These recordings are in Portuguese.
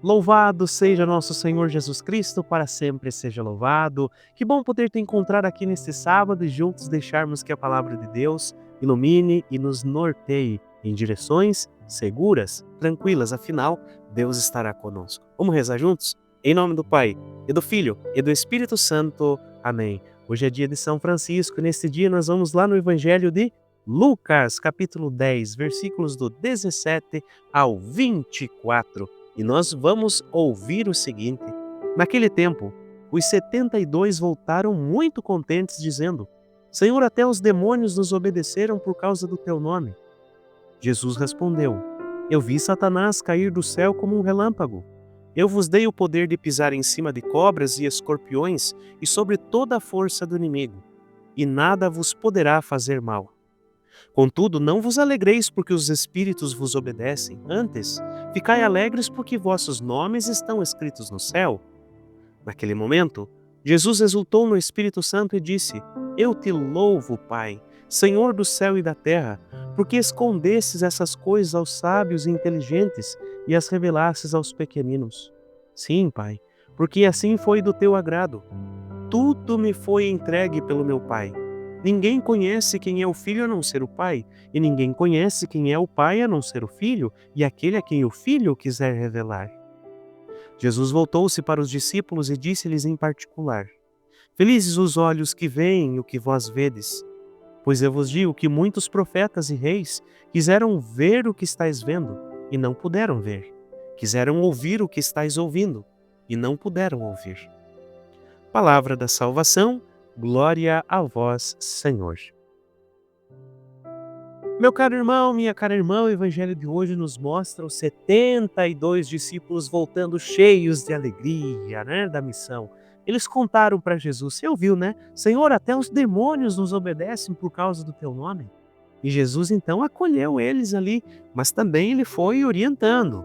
Louvado seja nosso Senhor Jesus Cristo, para sempre seja louvado. Que bom poder te encontrar aqui neste sábado e juntos deixarmos que a palavra de Deus ilumine e nos norteie em direções seguras, tranquilas, afinal, Deus estará conosco. Vamos rezar juntos? Em nome do Pai, e do Filho, e do Espírito Santo. Amém. Hoje é dia de São Francisco e neste dia nós vamos lá no Evangelho de Lucas, capítulo 10, versículos do 17 ao 24. E nós vamos ouvir o seguinte: naquele tempo, os 72 voltaram muito contentes, dizendo: Senhor, até os demônios nos obedeceram por causa do teu nome. Jesus respondeu: Eu vi Satanás cair do céu como um relâmpago. Eu vos dei o poder de pisar em cima de cobras e escorpiões e sobre toda a força do inimigo, e nada vos poderá fazer mal. Contudo, não vos alegreis porque os espíritos vos obedecem. Antes, ficai alegres porque vossos nomes estão escritos no céu. Naquele momento, Jesus exultou no Espírito Santo e disse: Eu te louvo, Pai, Senhor do céu e da terra, porque escondestes essas coisas aos sábios e inteligentes e as revelastes aos pequeninos. Sim, Pai, porque assim foi do teu agrado. Tudo me foi entregue pelo meu Pai. Ninguém conhece quem é o Filho a não ser o Pai, e ninguém conhece quem é o Pai a não ser o Filho, e aquele a quem o Filho quiser revelar. Jesus voltou-se para os discípulos e disse-lhes em particular: Felizes os olhos que veem o que vós vedes, pois eu vos digo que muitos profetas e reis quiseram ver o que estáis vendo, e não puderam ver. Quiseram ouvir o que estáis ouvindo, e não puderam ouvir. Palavra da salvação, glória a vós, Senhor. Meu caro irmão, minha cara irmã, o evangelho de hoje nos mostra os 72 discípulos voltando cheios de alegria, da missão. Eles contaram para Jesus, você ouviu, né? Senhor, até os demônios nos obedecem por causa do teu nome. E Jesus então acolheu eles ali, mas também ele foi orientando.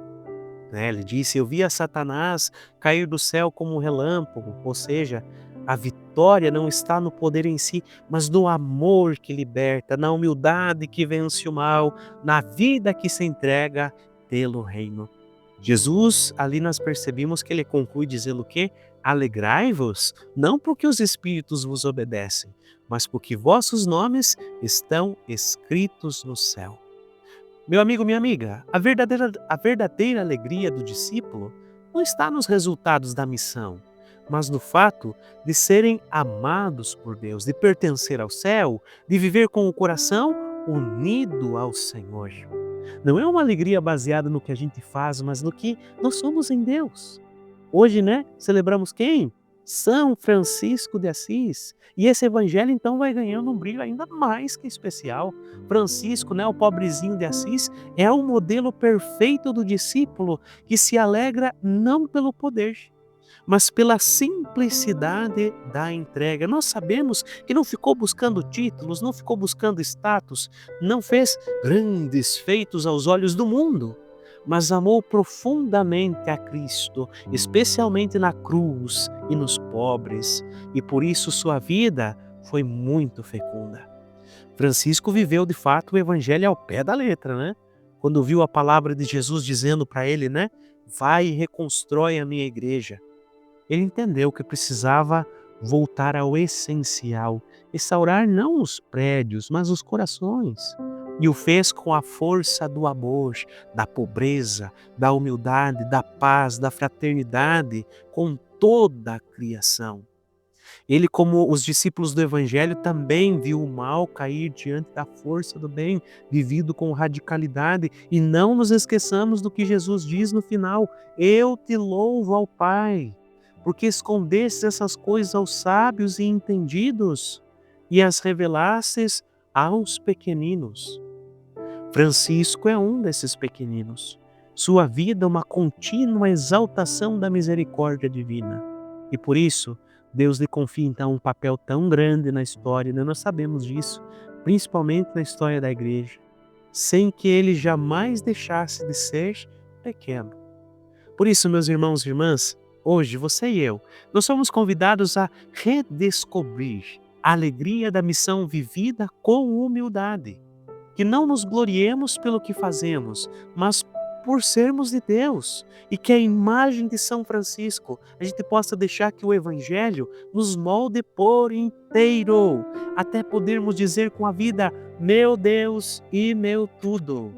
Ele disse: Eu vi a Satanás cair do céu como um relâmpago, ou seja, a vitória não está no poder em si, mas no amor que liberta, na humildade que vence o mal, na vida que se entrega pelo reino. Jesus, ali nós percebemos que ele conclui dizendo o quê? Alegrai-vos, não porque os espíritos vos obedecem, mas porque vossos nomes estão escritos no céu. Meu amigo, minha amiga, a verdadeira alegria do discípulo não está nos resultados da missão, mas no fato de serem amados por Deus, de pertencer ao céu, de viver com o coração unido ao Senhor. Não é uma alegria baseada no que a gente faz, mas no que nós somos em Deus. Hoje, celebramos quem? São Francisco de Assis. E esse evangelho então vai ganhando um brilho ainda mais que especial. Francisco, o pobrezinho de Assis, é o modelo perfeito do discípulo que se alegra não pelo poder, mas pela simplicidade da entrega. Nós sabemos que não ficou buscando títulos, não ficou buscando status, não fez grandes feitos aos olhos do mundo, mas amou profundamente a Cristo, especialmente na cruz e nos pobres, e por isso sua vida foi muito fecunda. Francisco viveu de fato o evangelho ao pé da letra, Quando viu a palavra de Jesus dizendo para ele, vai e reconstrói a minha igreja. Ele entendeu que precisava voltar ao essencial, restaurar não os prédios, mas os corações. E o fez com a força do amor, da pobreza, da humildade, da paz, da fraternidade, com toda a criação. Ele, como os discípulos do Evangelho, também viu o mal cair diante da força do bem, vivido com radicalidade. E não nos esqueçamos do que Jesus diz no final: Eu te louvo ao Pai, porque escondestes essas coisas aos sábios e entendidos e as revelastes aos pequeninos. Francisco é um desses pequeninos. Sua vida é uma contínua exaltação da misericórdia divina. E por isso, Deus lhe confia então um papel tão grande na história, nós sabemos disso, principalmente na história da igreja, sem que ele jamais deixasse de ser pequeno. Por isso, meus irmãos e irmãs, hoje você e eu, nós somos convidados a redescobrir a alegria da missão vivida com humildade. Que não nos gloriemos pelo que fazemos, mas por sermos de Deus e que a imagem de São Francisco, a gente possa deixar que o Evangelho nos molde por inteiro, até podermos dizer com a vida: meu Deus e meu tudo.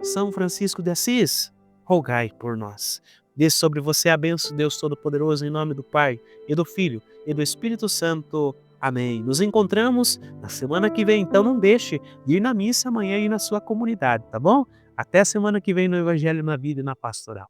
São Francisco de Assis, rogai por nós. Desça sobre você a bênção, Deus Todo-Poderoso, em nome do Pai, e do Filho, e do Espírito Santo. Amém. Nos encontramos na semana que vem, então não deixe de ir na missa amanhã e na sua comunidade, tá bom? Até semana que vem no Evangelho, na Vida e na Pastoral.